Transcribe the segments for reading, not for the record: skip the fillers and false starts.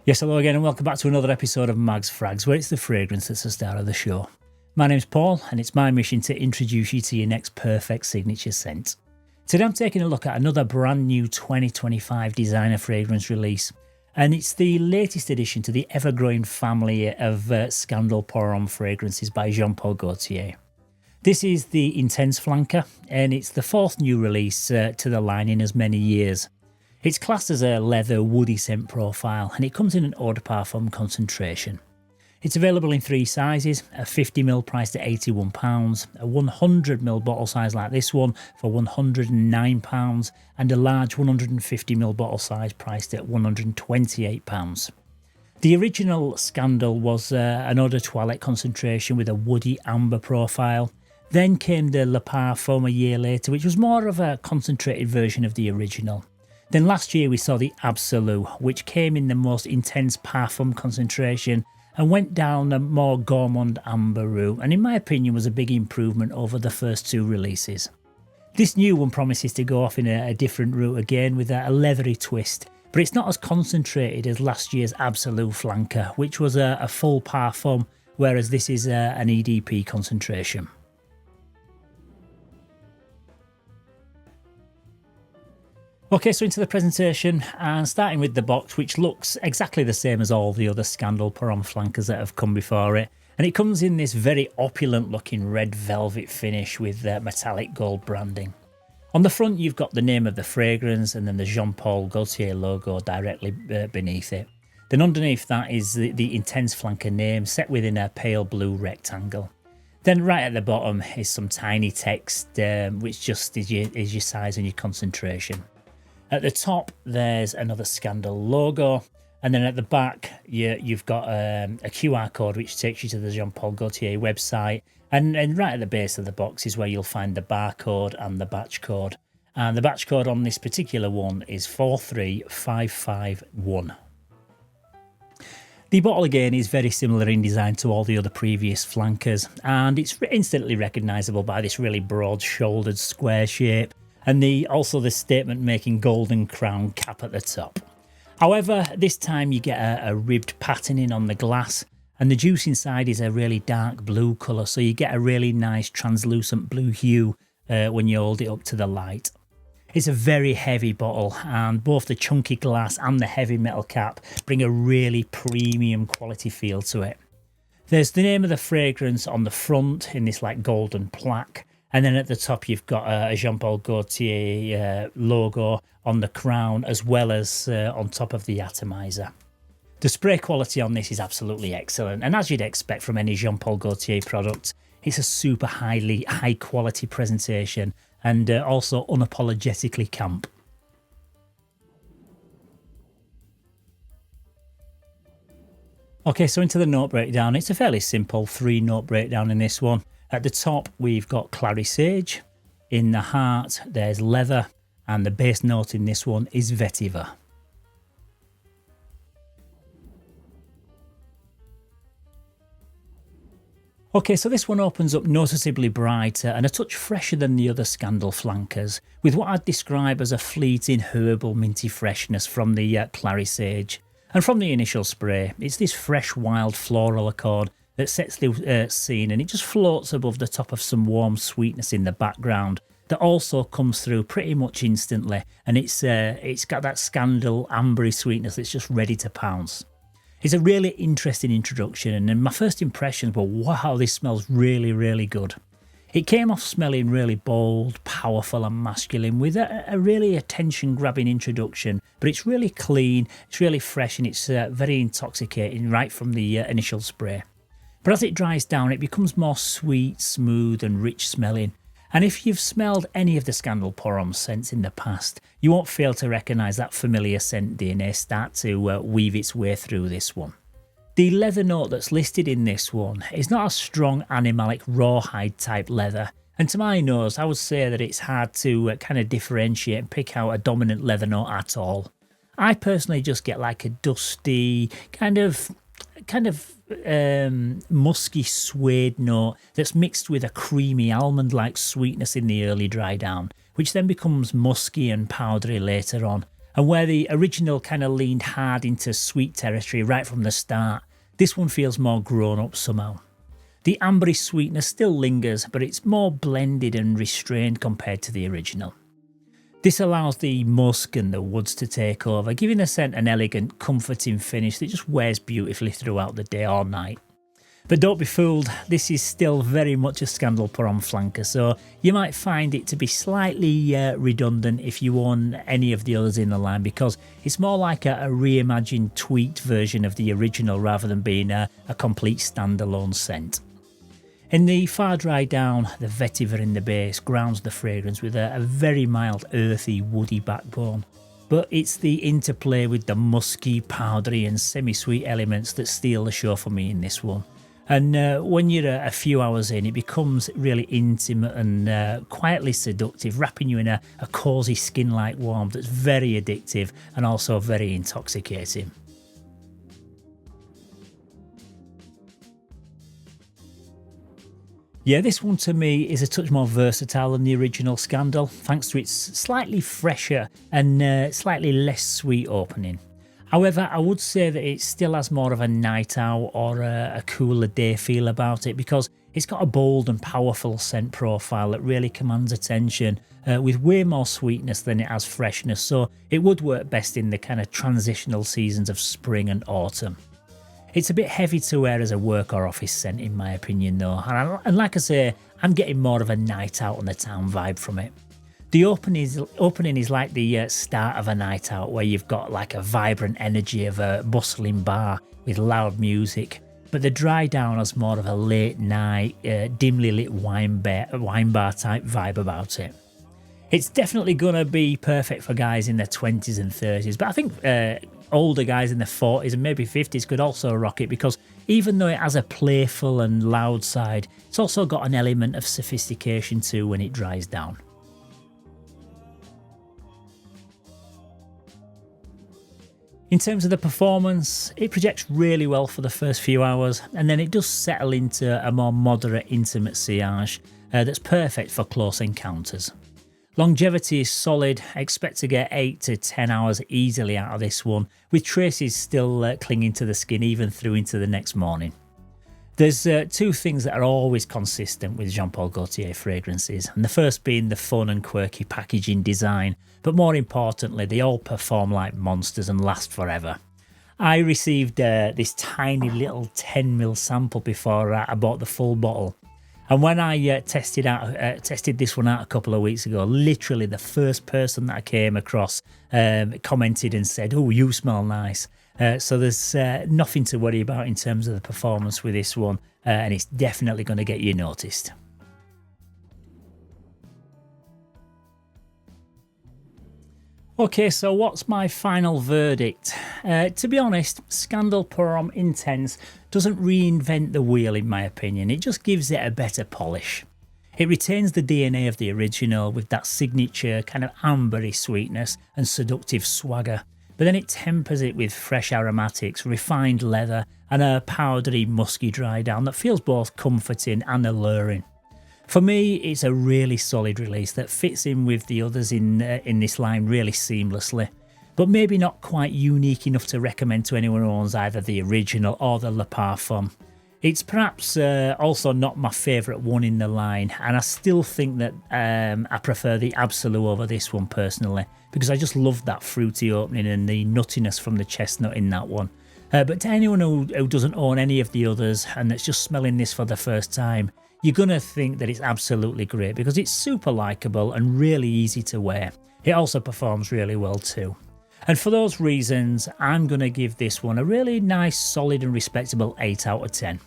Yes, hello again and welcome back to another episode of Mags Frags, where it's the fragrance that's the star of the show. My name's Paul and it's my mission to introduce you to your next perfect signature scent. Today I'm taking a look at another brand new 2025 designer fragrance release, and it's the latest addition to the ever-growing family of Scandal Pour Homme fragrances by Jean-Paul Gaultier. This is the Intense Flanker, and it's the fourth new release to the line in as many years. It's classed as a leather woody scent profile, and it comes in an eau de parfum concentration. It's available in three sizes: a 50ml priced at £81, a 100ml bottle size like this one for £109, and a large 150ml bottle size priced at £128. The original Scandal was an eau de toilette concentration with a woody amber profile. Then came the Le Parfum a year later, which was more of a concentrated version of the original. Then last year we saw the Absolute, which came in the most intense parfum concentration and went down a more gourmand amber route, and in my opinion was a big improvement over the first two releases. This new one promises to go off in a different route again with a leathery twist, but it's not as concentrated as last year's Absolute Flanker, which was a full parfum, whereas this is an EDP concentration. Okay, so into the presentation, and starting with the box, which looks exactly the same as all the other Scandal Pour Homme flankers that have come before it. And it comes in this very opulent looking red velvet finish with metallic gold branding. On the front you've got the name of the fragrance and then the Jean-Paul Gaultier logo directly beneath it. Then underneath that is the Intense Flanker name set within a pale blue rectangle. Then right at the bottom is some tiny text which just is your size and your concentration. At the top, there's another Scandal logo, and then at the back, you've got a QR code which takes you to the Jean-Paul Gaultier website, and right at the base of the box is where you'll find the barcode and the batch code. And the batch code on this particular one is 43551. The bottle again is very similar in design to all the other previous flankers, and it's instantly recognisable by this really broad-shouldered square shape, and also the statement-making golden crown cap at the top. However, this time you get a ribbed patterning on the glass, and the juice inside is a really dark blue colour, so you get a really nice translucent blue hue when you hold it up to the light. It's a very heavy bottle, and both the chunky glass and the heavy metal cap bring a really premium quality feel to it. There's the name of the fragrance on the front in this like golden plaque, and then at the top you've got a Jean-Paul Gaultier logo on the crown, as well as on top of the atomizer. The spray quality on this is absolutely excellent, and as you'd expect from any Jean-Paul Gaultier product, it's a super high quality presentation, and also unapologetically camp. Okay, so into the note breakdown. It's a fairly simple 3-note breakdown in this one. At the top, we've got clary sage. In the heart, there's leather. And the base note in this one is vetiver. Okay, so this one opens up noticeably brighter and a touch fresher than the other Scandal flankers, with what I'd describe as a fleeting herbal minty freshness from the clary sage. And from the initial spray, it's this fresh wild floral accord that sets the scene, and it just floats above the top of some warm sweetness in the background that also comes through pretty much instantly, and it's got that Scandal ambery sweetness that's just ready to pounce. It's a really interesting introduction, and my first impressions were, wow, this smells really, really good. It came off smelling really bold, powerful and masculine, with a really attention-grabbing introduction, but it's really clean, it's really fresh, and it's very intoxicating right from the initial spray. But as it dries down, it becomes more sweet, smooth and rich smelling. And if you've smelled any of the Scandal Pour Homme scents in the past, you won't fail to recognise that familiar scent DNA start to weave its way through this one. The leather note that's listed in this one is not a strong animalic rawhide type leather, and to my nose I would say that it's hard to kind of differentiate and pick out a dominant leather note at all. I personally just get like a dusty, kind of musky suede note that's mixed with a creamy almond-like sweetness in the early dry down, which then becomes musky and powdery later on. And where the original kind of leaned hard into sweet territory right from the start, this one feels more grown up somehow. The ambery sweetness still lingers, but it's more blended and restrained compared to the original. This allows the musk and the woods to take over, giving the scent an elegant, comforting finish that just wears beautifully throughout the day or night. But don't be fooled, this is still very much a Scandal Pour-Homme flanker, so you might find it to be slightly redundant if you own any of the others in the line, because it's more like a reimagined, tweaked version of the original rather than being a complete standalone scent. In the far dry down, the vetiver in the base grounds the fragrance with a very mild, earthy, woody backbone. But it's the interplay with the musky, powdery and semi-sweet elements that steal the show for me in this one. And when you're a few hours in, it becomes really intimate and quietly seductive, wrapping you in a cosy skin-like warmth that's very addictive and also very intoxicating. Yeah, this one to me is a touch more versatile than the original Scandal, thanks to its slightly fresher and slightly less sweet opening. However, I would say that it still has more of a night out or a cooler day feel about it, because it's got a bold and powerful scent profile that really commands attention, with way more sweetness than it has freshness, so it would work best in the kind of transitional seasons of spring and autumn. It's a bit heavy to wear as a work or office scent in my opinion though, and like I say, I'm getting more of a night out on the town vibe from it. The opening is like the start of a night out, where you've got like a vibrant energy of a bustling bar with loud music, but the dry down has more of a late night, dimly lit wine bar type vibe about it. It's definitely going to be perfect for guys in their 20s and 30s, but I think older guys in their 40s and maybe 50s could also rock it, because even though it has a playful and loud side, it's also got an element of sophistication too when it dries down. In terms of the performance, it projects really well for the first few hours, and then it does settle into a more moderate, intimate sillage that's perfect for close encounters. Longevity is solid. I expect to get 8 to 10 hours easily out of this one, with traces still clinging to the skin even through into the next morning. There's two things that are always consistent with Jean Paul Gaultier fragrances, and the first being the fun and quirky packaging design, but more importantly, they all perform like monsters and last forever. I received this tiny little 10ml sample before I bought the full bottle, and when I tested this one out a couple of weeks ago, literally the first person that I came across commented and said, "Oh, you smell nice." So there's nothing to worry about in terms of the performance with this one, and it's definitely going to get you noticed. Okay, so what's my final verdict? To be honest, Scandal Pour-Homme Intense doesn't reinvent the wheel in my opinion, it just gives it a better polish. It retains the DNA of the original with that signature kind of ambery sweetness and seductive swagger, but then it tempers it with fresh aromatics, refined leather and a powdery musky dry down that feels both comforting and alluring. For me, it's a really solid release that fits in with the others in this line really seamlessly, but maybe not quite unique enough to recommend to anyone who owns either the original or the Le Parfum. It's perhaps also not my favourite one in the line, and I still think that I prefer the Absolute over this one personally, because I just love that fruity opening and the nuttiness from the chestnut in that one. But to anyone who doesn't own any of the others and that's just smelling this for the first time, you're going to think that it's absolutely great because it's super likeable and really easy to wear. It also performs really well too. And for those reasons, I'm going to give this one a really nice, solid and respectable 8 out of 10.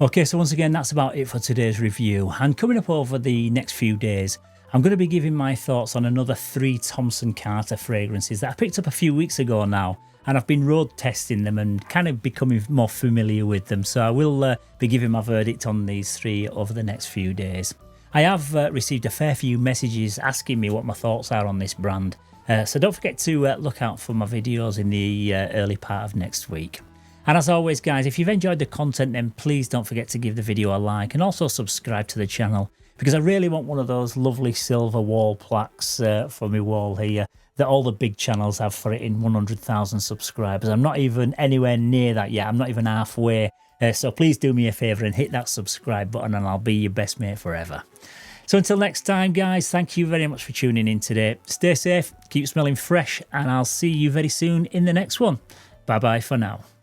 Okay, so once again, that's about it for today's review. And coming up over the next few days, I'm going to be giving my thoughts on another 3 Thomson Carter fragrances that I picked up a few weeks ago now, and I've been road testing them and kind of becoming more familiar with them. So I will be giving my verdict on these 3 over the next few days. I have received a fair few messages asking me what my thoughts are on this brand. So don't forget to look out for my videos in the early part of next week. And as always guys, if you've enjoyed the content, then please don't forget to give the video a like and also subscribe to the channel, because I really want one of those lovely silver wall plaques for my wall here that all the big channels have for hitting 100,000 subscribers. I'm not even anywhere near that yet. I'm not even halfway. So please do me a favour and hit that subscribe button, and I'll be your best mate forever. So until next time, guys, thank you very much for tuning in today. Stay safe, keep smelling fresh, and I'll see you very soon in the next one. Bye-bye for now.